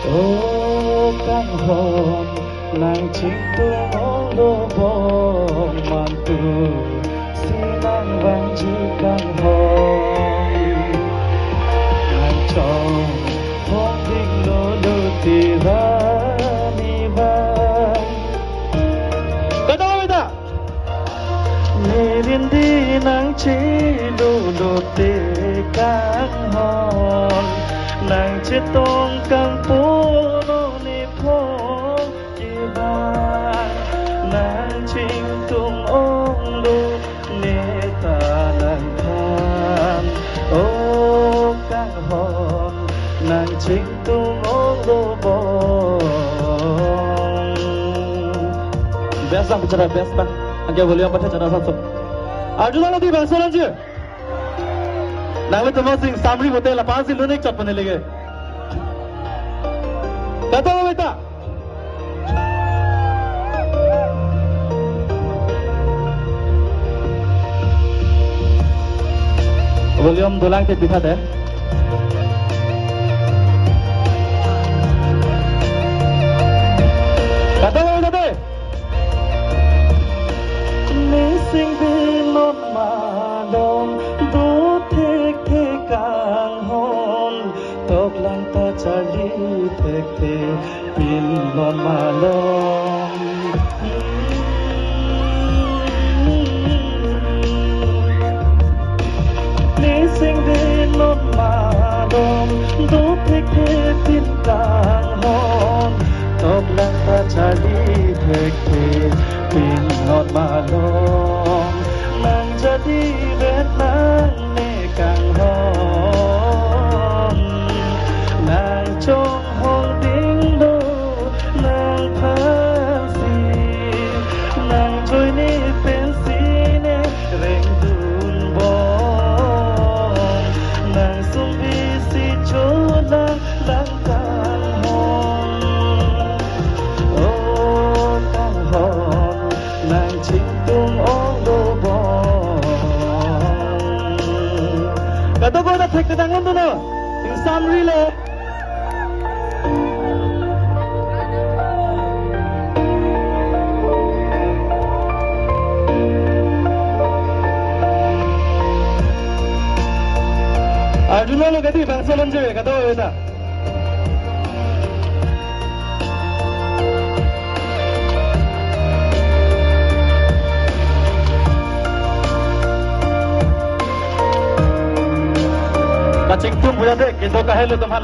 ô căng hồn nàng chính tôi ngóng đô bông màn tu xin nàng vang chỉ căng hồn nàng chọn phong đinh lô lô thì ra ni vang cái đó bây giờ nghe điên đi nàng chỉ lô lô tê căng hồn nàng chết tông căng phố nô ni phong chỉ vang nàng chính tung ong đô nê ta nàng than ô căng hồn nàng chính tung ong đô bông biasa bicara biasa angka volume pada cara satu Arjuna nanti bangsa lanjut Nangme teman sing samri bote lapan sing lunik cat pane lege. Kata apa beta? Volume dolang ke pitha deh. Kata apa beta deh? Missing binot madom càng hôn tóc lang ta chali thek the pin non malom ni sing de non malom do thek the pin càng hôn tóc lang ta chali thek the pin non malom nang jadi bet nang càng hôn nàng trong hôn tiếng đô nàng than xì nàng trôi ni bên xì nè rèn đun bom nàng sung vi xì chỗ lang lang càng hôn ô càng hôn nàng chính tung ong đô bom Kata ko na tek tangan tu na, yung samri le. Arjuna lo kati bangsa lanjut kata ko beta. Kacing tu punya dek, kita kahel tu mana?